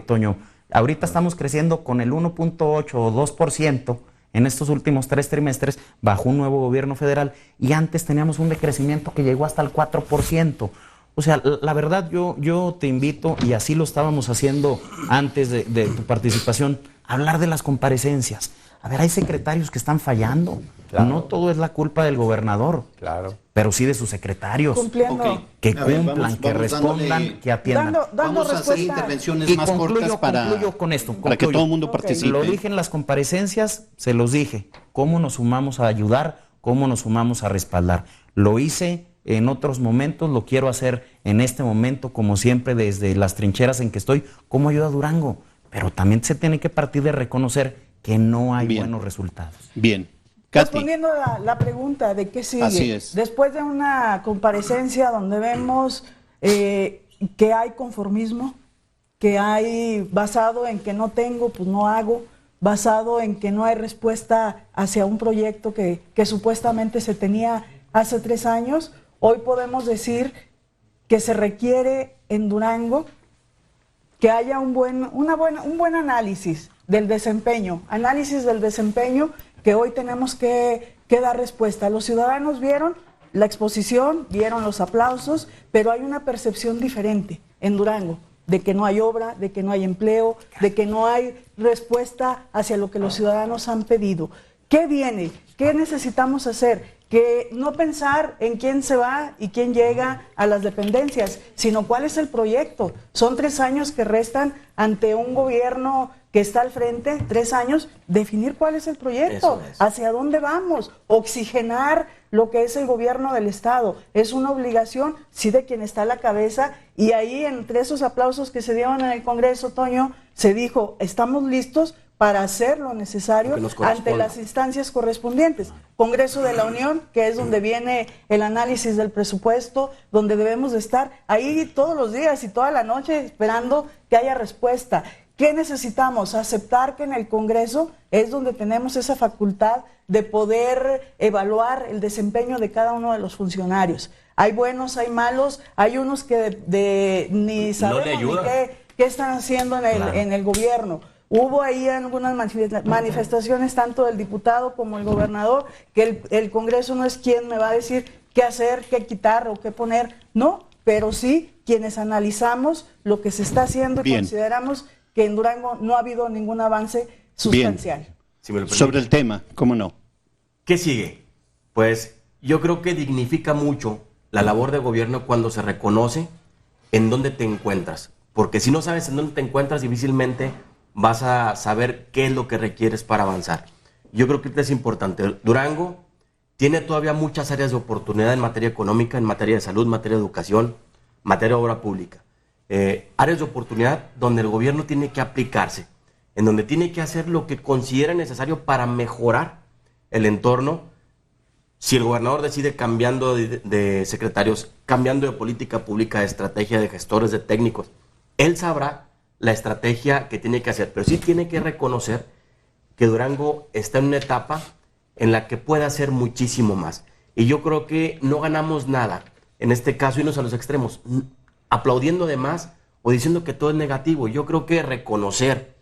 Toño. Ahorita estamos creciendo con el 1.8 o 2% en estos últimos 3 trimestres bajo un nuevo gobierno federal, y antes teníamos un decrecimiento que llegó hasta el 4%. O sea, la verdad yo te invito, y así lo estábamos haciendo antes de tu participación, a hablar de las comparecencias. A ver, hay secretarios que están fallando. Claro. No todo es la culpa del gobernador. Claro. Pero sí de sus secretarios. Cumpliendo. Okay. Que cumplan, que respondan, que atiendan. Vamos a hacer intervenciones más cortas para que todo el mundo participe. Lo dije en las comparecencias, se los dije. ¿Cómo nos sumamos a ayudar? ¿Cómo nos sumamos a respaldar? Lo hice en otros momentos, lo quiero hacer en este momento, como siempre, desde las trincheras en que estoy. ¿Cómo ayuda a Durango? Pero también se tiene que partir de reconocer que no hay buenos resultados. Bien. Respondiendo a la pregunta de qué sigue. Así es. Después de una comparecencia donde vemos que hay conformismo, que hay basado en que no tengo, pues no hago, basado en que no hay respuesta hacia un proyecto que supuestamente se tenía hace 3 años, hoy podemos decir que se requiere en Durango que haya un buen análisis del desempeño, que hoy tenemos que dar respuesta. Los ciudadanos vieron la exposición, vieron los aplausos, pero hay una percepción diferente en Durango, de que no hay obra, de que no hay empleo, de que no hay respuesta hacia lo que los ciudadanos han pedido. ¿Qué viene? ¿Qué necesitamos hacer? Que no pensar en quién se va y quién llega a las dependencias, sino cuál es el proyecto. Son 3 años que restan ante un gobierno que está al frente, 3 años, definir cuál es el proyecto, hacia dónde vamos, oxigenar lo que es el gobierno del Estado. Es una obligación, sí, de quien está a la cabeza, y ahí entre esos aplausos que se dieron en el Congreso, Toño, se dijo, estamos listos para hacer lo necesario ante las instancias correspondientes. Congreso de la Unión, que es donde viene el análisis del presupuesto, donde debemos de estar ahí todos los días y toda la noche esperando que haya respuesta. ¿Qué necesitamos? Aceptar que en el Congreso es donde tenemos esa facultad de poder evaluar el desempeño de cada uno de los funcionarios. Hay buenos, hay malos, hay unos que ni sabemos ni qué están haciendo en el gobierno. Hubo ahí algunas manifestaciones, tanto del diputado como el gobernador, que el Congreso no es quien me va a decir qué hacer, qué quitar o qué poner, no, pero sí quienes analizamos lo que se está haciendo y consideramos que en Durango no ha habido ningún avance sustancial. Si me lo permite. Sobre el tema, ¿cómo no? ¿Qué sigue? Pues yo creo que dignifica mucho la labor de gobierno cuando se reconoce en dónde te encuentras, porque si no sabes en dónde te encuentras, difícilmente vas a saber qué es lo que requieres para avanzar. Yo creo que esto es importante. Durango tiene todavía muchas áreas de oportunidad en materia económica, en materia de salud, en materia de educación, en materia de obra pública. Áreas de oportunidad donde el gobierno tiene que aplicarse, en donde tiene que hacer lo que considera necesario para mejorar el entorno. Si el gobernador decide cambiando de secretarios, cambiando de política pública, de estrategia, de gestores, de técnicos, él sabrá la estrategia que tiene que hacer, pero sí tiene que reconocer que Durango está en una etapa en la que puede hacer muchísimo más. Y yo creo que no ganamos nada, en este caso, irnos a los extremos, aplaudiendo de más o diciendo que todo es negativo. Yo creo que reconocer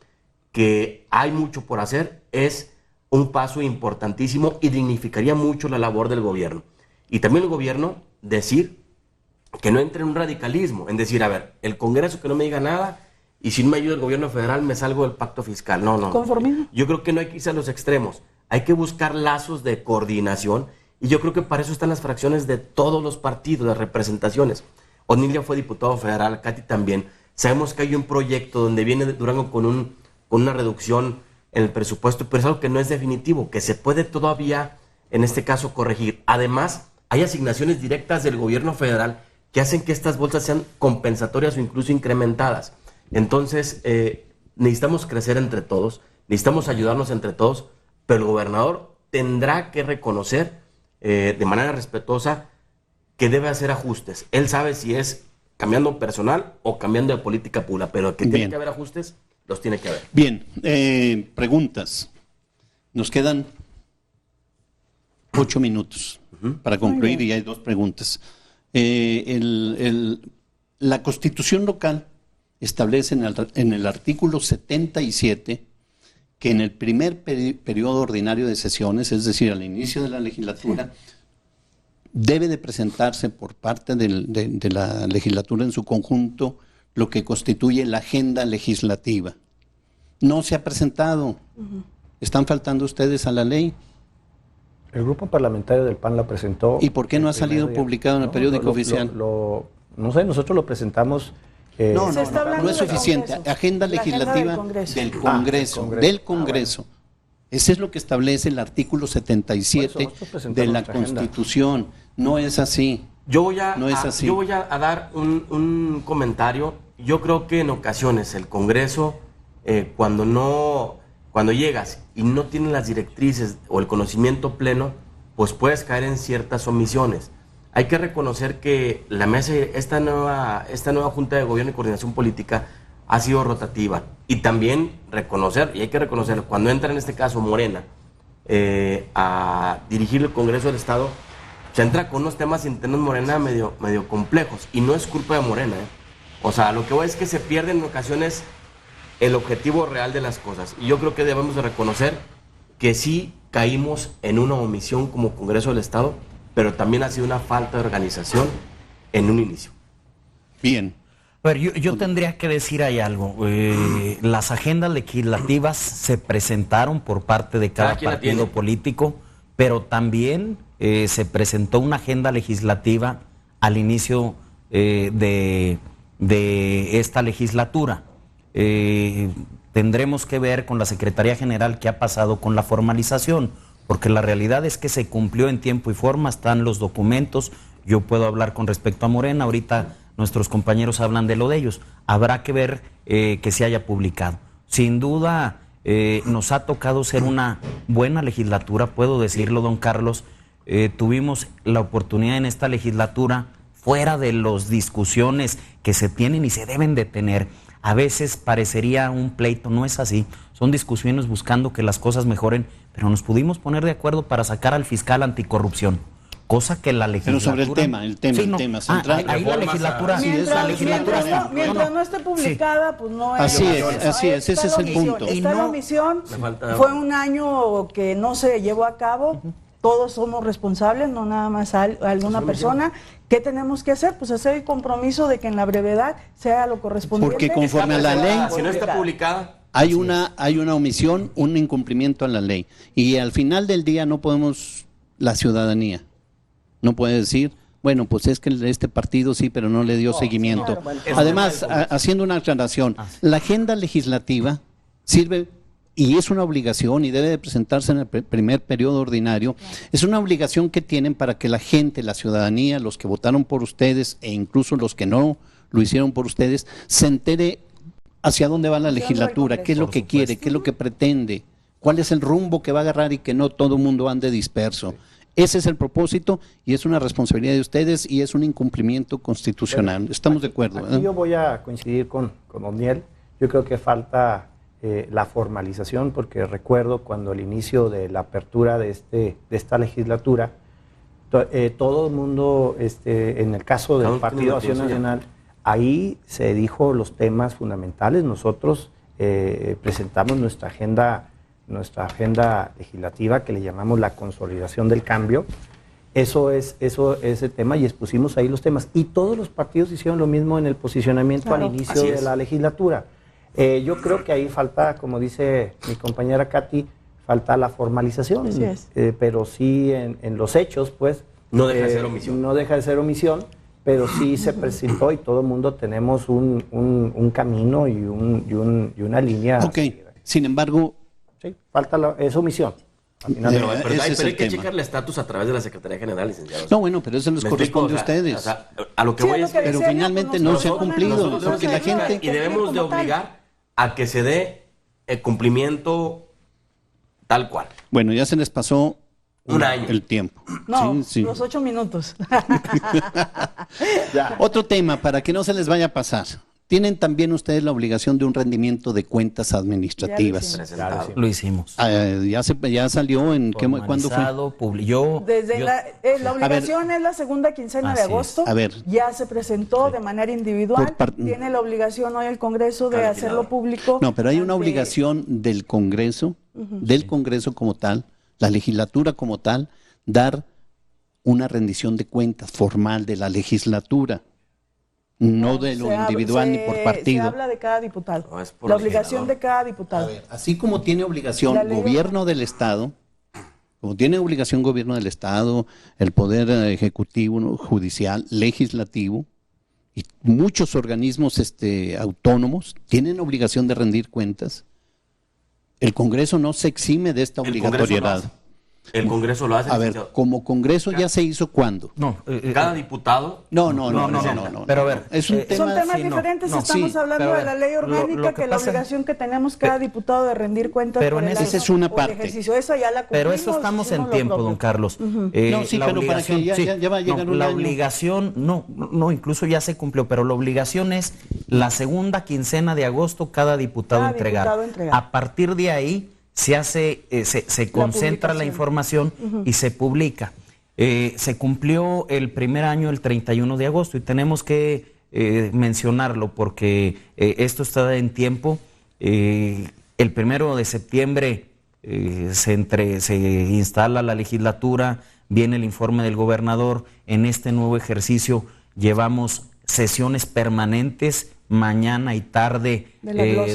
que hay mucho por hacer es un paso importantísimo y dignificaría mucho la labor del gobierno. Y también el gobierno decir que no entre en un radicalismo, en decir, a ver, el Congreso que no me diga nada, y si no me ayuda el gobierno federal, me salgo del pacto fiscal. No. ¿Conformismo? Yo creo que no hay que irse a los extremos. Hay que buscar lazos de coordinación. Y yo creo que para eso están las fracciones de todos los partidos, las representaciones. Onilia fue diputado federal, Katy también. Sabemos que hay un proyecto donde viene Durango con una reducción en el presupuesto, pero es algo que no es definitivo, que se puede todavía, en este caso, corregir. Además, hay asignaciones directas del gobierno federal que hacen que estas bolsas sean compensatorias o incluso incrementadas. Entonces, necesitamos crecer entre todos, necesitamos ayudarnos entre todos, pero el gobernador tendrá que reconocer de manera respetuosa que debe hacer ajustes. Él sabe si es cambiando personal o cambiando de política pública, pero que tiene que haber ajustes, los tiene que haber. Bien, preguntas. Nos quedan 8 minutos para concluir y hay 2 preguntas. La Constitución local establece en el artículo 77 que en el primer periodo ordinario de sesiones, es decir, al inicio de la legislatura, debe de presentarse por parte de la legislatura en su conjunto lo que constituye la agenda legislativa. No se ha presentado. ¿Están faltando ustedes a la ley? El grupo parlamentario del PAN la presentó. ¿Y por qué no ha salido publicado en el periódico oficial? No sé, nosotros lo presentamos. No es suficiente. Agenda legislativa del Congreso. Ese es lo que establece el artículo 77 de la Constitución. No es así. Yo voy a dar un comentario. Yo creo que en ocasiones el Congreso, cuando llegas y no tienes las directrices o el conocimiento pleno, pues puedes caer en ciertas omisiones. Hay que reconocer que la mesa, esta nueva Junta de Gobierno y Coordinación Política ha sido rotativa. Y también hay que reconocer, cuando entra en este caso Morena a dirigir el Congreso del Estado, se entra con unos temas internos Morena medio complejos. Y no es culpa de Morena, O sea, lo que voy es que se pierde en ocasiones el objetivo real de las cosas. Y yo creo que debemos de reconocer que sí caímos en una omisión como Congreso del Estado, pero también ha sido una falta de organización en un inicio. Bien. A ver, yo tendría que decir ahí algo. Las agendas legislativas se presentaron por parte de cada partido político, pero también se presentó una agenda legislativa al inicio de esta legislatura. Tendremos que ver con la Secretaría General qué ha pasado con la formalización, porque la realidad es que se cumplió en tiempo y forma, están los documentos. Yo puedo hablar con respecto a Morena, ahorita nuestros compañeros hablan de lo de ellos. Habrá que ver que se haya publicado. Sin duda nos ha tocado ser una buena legislatura, puedo decirlo, don Carlos. Tuvimos la oportunidad en esta legislatura, fuera de las discusiones que se tienen y se deben de tener. A veces parecería un pleito, no es así. Son discusiones buscando que las cosas mejoren, pero nos pudimos poner de acuerdo para sacar al fiscal anticorrupción, cosa que la legislatura... Pero sobre el tema central... ahí la legislatura... Mientras no esté publicada, pues no es... Así es, ese es el punto. Está la omisión, fue un año que no se llevó a cabo, todos somos responsables, no nada más alguna persona. ¿Qué tenemos que hacer? Pues hacer el compromiso de que en la brevedad sea lo correspondiente. Porque conforme a la ley... Si no está publicada... Hay una omisión, un incumplimiento a la ley. Y al final del día no podemos, la ciudadanía, no puede decir, bueno, pues es que este partido sí, pero no le dio seguimiento. Claro, Además, haciendo una aclaración, la agenda legislativa sirve y es una obligación y debe de presentarse en el primer periodo ordinario. Es una obligación que tienen para que la gente, la ciudadanía, los que votaron por ustedes e incluso los que no lo hicieron por ustedes, se entere hacia dónde va la legislatura, qué es lo que quiere, qué es lo que pretende, cuál es el rumbo que va a agarrar y que no todo el mundo ande disperso. Ese es el propósito y es una responsabilidad de ustedes y es un incumplimiento constitucional. Estamos de acuerdo. Aquí yo voy a coincidir con Daniel. Yo creo que falta la formalización, porque recuerdo cuando al inicio de la apertura de esta legislatura, todo el mundo, en el caso del Partido Acción Nacional, ahí se dijo los temas fundamentales. Nosotros presentamos nuestra agenda legislativa, que le llamamos la consolidación del cambio. Eso es el tema, y expusimos ahí los temas. Y todos los partidos hicieron lo mismo en el posicionamiento al inicio de la legislatura. Yo creo que ahí falta, como dice mi compañera Katy, falta la formalización. Así es. Pero sí en los hechos, pues... No deja de ser omisión. No deja de ser omisión, pero sí se presentó y todo el mundo tenemos un camino y una línea. Ok, sin embargo... Sí, falta esa omisión. Pero hay que checar el estatus a través de la Secretaría General, licenciado. No, bueno, pero eso les corresponde a ustedes. A lo que voy es que pero finalmente no se ha cumplido, porque la gente... Y debemos de obligar a que se dé el cumplimiento tal cual. Bueno, ya se les pasó un año el tiempo. No, los 8 minutos. Otro tema, para que no se les vaya a pasar. Tienen también ustedes la obligación de un rendimiento de cuentas administrativas. Lo hicimos. Ya salió en ¿cuándo fue? La obligación es la segunda quincena de agosto. Ya se presentó de manera individual. Tiene la obligación hoy el Congreso de hacerlo público. No, pero hay una obligación del Congreso, del Congreso como tal, la legislatura como tal, dar una rendición de cuentas formal de la legislatura. No de lo individual ni por partido. Se habla de cada diputado. La obligación de cada diputado. Así como tiene obligación gobierno del Estado, el Poder Ejecutivo, Judicial, Legislativo y muchos organismos autónomos tienen obligación de rendir cuentas. El Congreso no se exime de esta obligatoriedad. El Congreso lo hace. A ver, como Congreso ya se hizo ¿cuándo? No, cada diputado. No. Pero a ver, son temas diferentes. Estamos hablando de la ley orgánica, que la obligación que tenemos cada diputado de rendir cuentas. Pero esa es una parte. Esa ya la cumplimos, pero eso estamos en tiempo, don Carlos. Pero para que ya va a llegar un la año. obligación, no, incluso ya se cumplió, pero la obligación es la segunda quincena de agosto cada diputado entregar. A partir de ahí se hace, se concentra la información y se publica. Se cumplió el primer año el 31 de agosto y tenemos que mencionarlo porque esto está en tiempo. El 1 de septiembre se instala la legislatura, viene el informe del gobernador. En este nuevo ejercicio llevamos sesiones permanentes mañana y tarde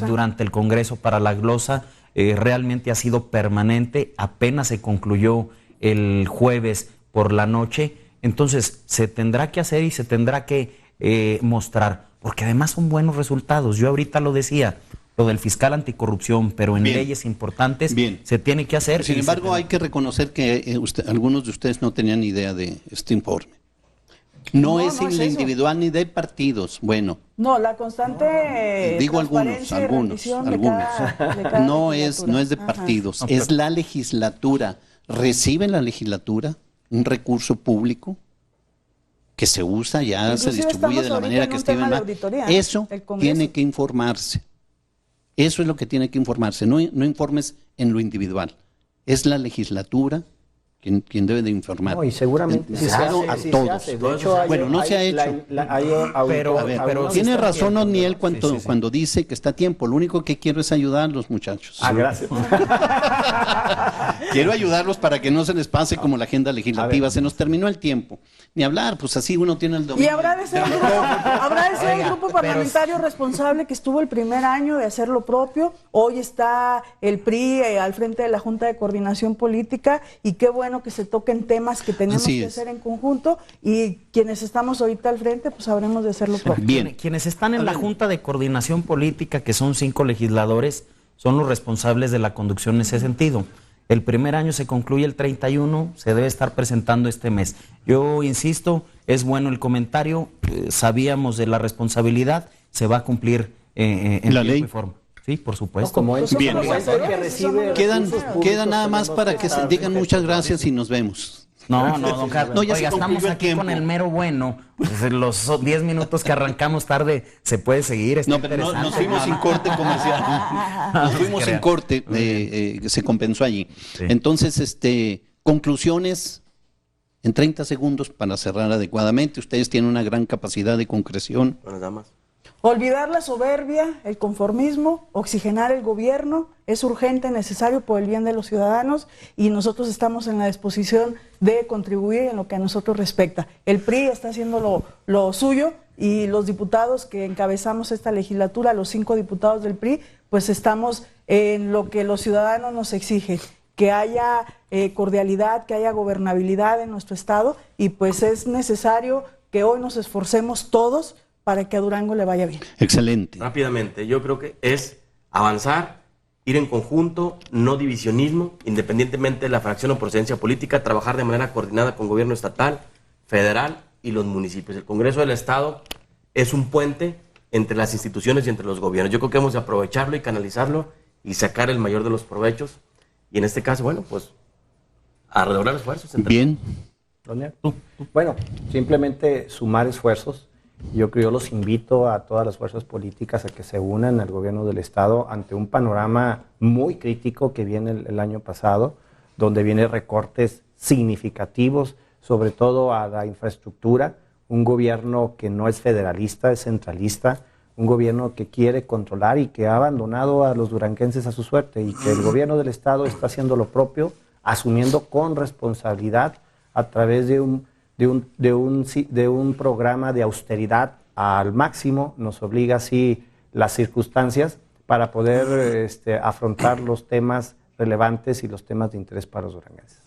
durante el Congreso para la glosa. Realmente ha sido permanente, apenas se concluyó el jueves por la noche, entonces se tendrá que hacer y se tendrá que mostrar, porque además son buenos resultados. Yo ahorita lo decía, lo del fiscal anticorrupción, pero en leyes importantes se tiene que hacer. Sin embargo, hay que reconocer que algunos de ustedes no tenían idea de este informe. No es individual ni de partidos. Bueno. No, la constante. Digo algunos. No es de partidos, es la legislatura. ¿Recibe la legislatura un recurso público que se usa, ya se distribuye de la manera que esté mal? Eso tiene que informarse. Eso es lo que tiene que informarse. No informes en lo individual. Es la legislatura quien debe de informar. No, y seguramente a todos. De hecho, no se ha hecho. Pero tiene razón O'Neill cuando dice que está a tiempo. Lo único que quiero es ayudar a los muchachos. Gracias. Quiero ayudarlos para que no se les pase como la agenda legislativa. Se nos terminó el tiempo. Ni hablar, pues así uno tiene el dominio. Y habrá de ser el grupo parlamentario responsable que estuvo el primer año de hacer lo propio. Hoy está el PRI al frente de la Junta de Coordinación Política y qué bueno que se toquen temas que tenemos que hacer en conjunto, y quienes estamos ahorita al frente pues sabremos de hacerlo propio. Bien, quienes están en la Junta de Coordinación Política, que son 5 legisladores, son los responsables de la conducción en ese sentido. El primer año se concluye el 31, se debe estar presentando este mes. Yo insisto, es bueno el comentario, sabíamos de la responsabilidad, se va a cumplir en la ley y forma. Sí, por supuesto. Como es bien. Queda nada más para que se digan muchas gracias y nos vemos. No, don Carlos. Oiga, estamos aquí con el mero bueno. Pues los 10 minutos que arrancamos tarde se puede seguir. No, pero nos fuimos sin corte comercial. Nos fuimos sin corte, se compensó allí. Sí. Entonces, conclusiones en 30 segundos para cerrar adecuadamente. Ustedes tienen una gran capacidad de concreción. Buenas damas. Olvidar la soberbia, el conformismo, oxigenar el gobierno, es urgente, necesario por el bien de los ciudadanos, y nosotros estamos en la disposición de contribuir en lo que a nosotros respecta. El PRI está haciendo lo suyo, y los diputados que encabezamos esta legislatura, los 5 diputados del PRI, pues estamos en lo que los ciudadanos nos exigen, que haya cordialidad, que haya gobernabilidad en nuestro estado, y pues es necesario que hoy nos esforcemos todos para que a Durango le vaya bien. Excelente. Rápidamente, yo creo que es avanzar ir en conjunto, no divisionismo, independientemente de la fracción o procedencia política, trabajar de manera coordinada con gobierno estatal, federal y los municipios. El Congreso del Estado es un puente entre las instituciones y entre los gobiernos. Yo creo que hemos de aprovecharlo y canalizarlo y sacar el mayor de los provechos. Y en este caso, bueno, pues a redoblar esfuerzos. Bien. Bueno, simplemente sumar esfuerzos. Yo los invito a todas las fuerzas políticas a que se unan al gobierno del Estado ante un panorama muy crítico que viene el año pasado, donde vienen recortes significativos, sobre todo a la infraestructura, un gobierno que no es federalista, es centralista, un gobierno que quiere controlar y que ha abandonado a los duranguenses a su suerte, y que el gobierno del Estado está haciendo lo propio, asumiendo con responsabilidad a través de un programa de austeridad al máximo. Nos obliga así las circunstancias para poder afrontar los temas relevantes y los temas de interés para los duranguenses.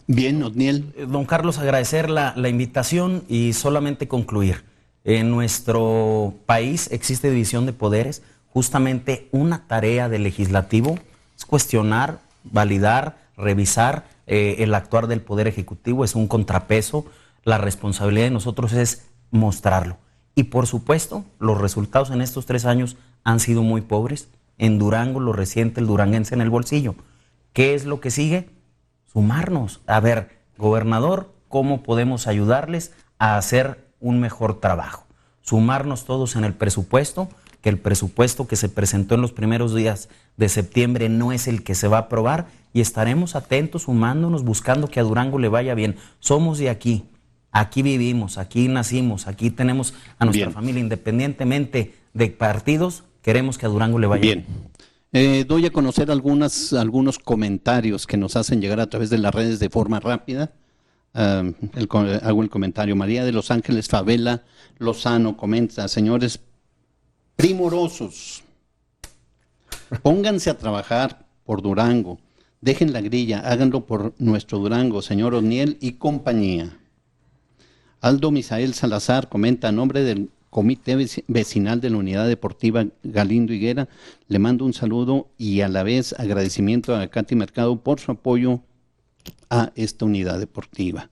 Bien, Otniel. Don Carlos, agradecer la invitación y solamente concluir. En nuestro país existe división de poderes. Justamente una tarea del legislativo es cuestionar, validar, revisar el actuar del Poder Ejecutivo. Es un contrapeso. La responsabilidad de nosotros es mostrarlo. Y por supuesto, los resultados en estos 3 años han sido muy pobres. En Durango lo resiente el duranguense en el bolsillo. ¿Qué es lo que sigue? Sumarnos. A ver, gobernador, ¿cómo podemos ayudarles a hacer un mejor trabajo? Sumarnos todos en el presupuesto, que el presupuesto que se presentó en los primeros días de septiembre no es el que se va a aprobar, y estaremos atentos, sumándonos, buscando que a Durango le vaya bien. Somos de aquí, aquí vivimos, aquí nacimos, aquí tenemos a nuestra familia, independientemente de partidos, queremos que a Durango le vaya bien. Doy a conocer algunos comentarios que nos hacen llegar a través de las redes de forma rápida. Hago el comentario. María de Los Ángeles Favela Lozano comenta: señores primorosos, pónganse a trabajar por Durango, dejen la grilla, háganlo por nuestro Durango, señor Otniel y compañía. Aldo Misael Salazar comenta: a nombre del Comité Vecinal de la Unidad Deportiva Galindo Higuera, le mando un saludo y a la vez agradecimiento a Katy Mercado por su apoyo a esta unidad deportiva.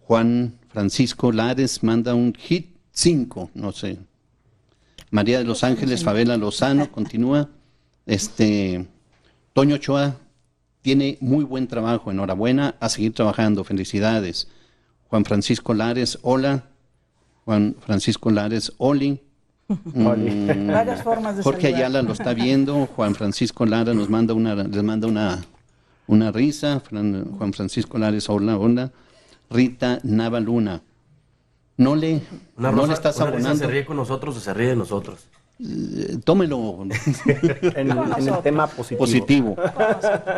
Juan Francisco Lares manda un hit 5, no sé. María de Los Ángeles Favela Lozano continúa. Toño Ochoa tiene muy buen trabajo, enhorabuena, a seguir trabajando, felicidades. Juan Francisco Lares, hola. Juan Francisco Lares, Oli. Varias formas de Jorge saludar. Ayala lo está viendo. Juan Francisco Lara les manda una risa. Juan Francisco Lares, hola, hola. Rita Nava Luna. No le estás abonando. ¿Se ríe con nosotros o se ríe de nosotros? Tómelo en el tema positivo.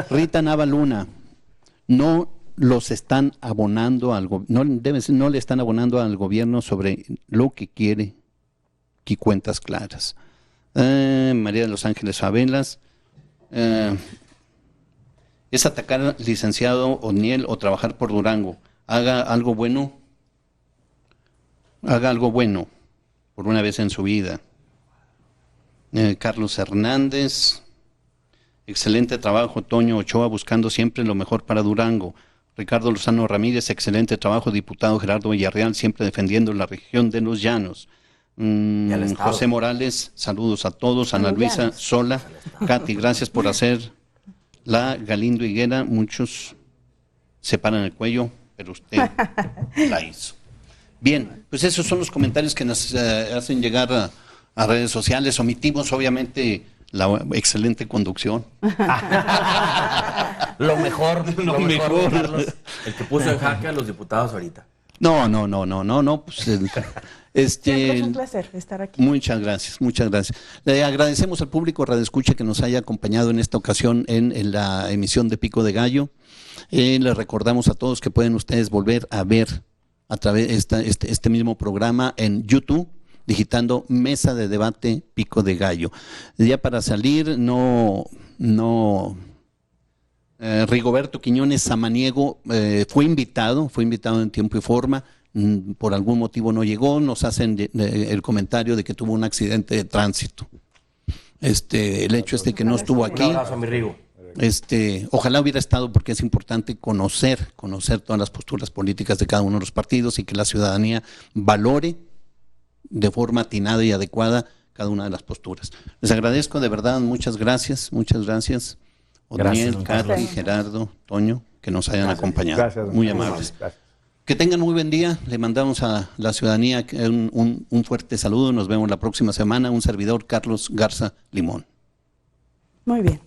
Rita Nava Luna. No los están abonando no le están abonando al gobierno sobre lo que quiere y cuentas claras. María de Los Ángeles Favelas. Es atacar al licenciado Otniel o trabajar por Durango. Haga algo bueno por una vez en su vida. Carlos Hernández. Excelente trabajo, Toño Ochoa, buscando siempre lo mejor para Durango. Ricardo Lozano Ramírez, excelente trabajo, diputado Gerardo Villarreal, siempre defendiendo la región de los Llanos. José Morales, saludos a todos. Ana Luisa Sola, Katy, gracias por hacer la Galindo Higuera. Muchos se paran el cuello, pero usted la hizo. Bien, pues esos son los comentarios que nos hacen llegar a redes sociales. Omitimos, obviamente, la excelente conducción. Lo mejor. Carlos. El que puso en jaque a los diputados ahorita. No, pues Siempre es un placer estar aquí. Muchas gracias. Le agradecemos al público radioescucha que nos haya acompañado en esta ocasión en la emisión de Pico de Gallo. Les recordamos a todos que pueden ustedes volver a ver a través de este mismo programa en YouTube, digitando Mesa de Debate Pico de Gallo. Ya para salir, Rigoberto Quiñones Samaniego fue invitado en tiempo y forma, por algún motivo no llegó, nos hacen el comentario de que tuvo un accidente de tránsito. el hecho que no estuvo aquí. Un abrazo a mi Rigo. Ojalá hubiera estado, porque es importante conocer todas las posturas políticas de cada uno de los partidos y que la ciudadanía valore de forma atinada y adecuada cada una de las posturas. Les agradezco de verdad, muchas gracias. Odniel, Katy, Gerardo, Toño, que nos hayan acompañado. Gracias, muy amables. Gracias. Que tengan muy buen día. Le mandamos a la ciudadanía un fuerte saludo. Nos vemos la próxima semana. Un servidor, Carlos Garza Limón. Muy bien.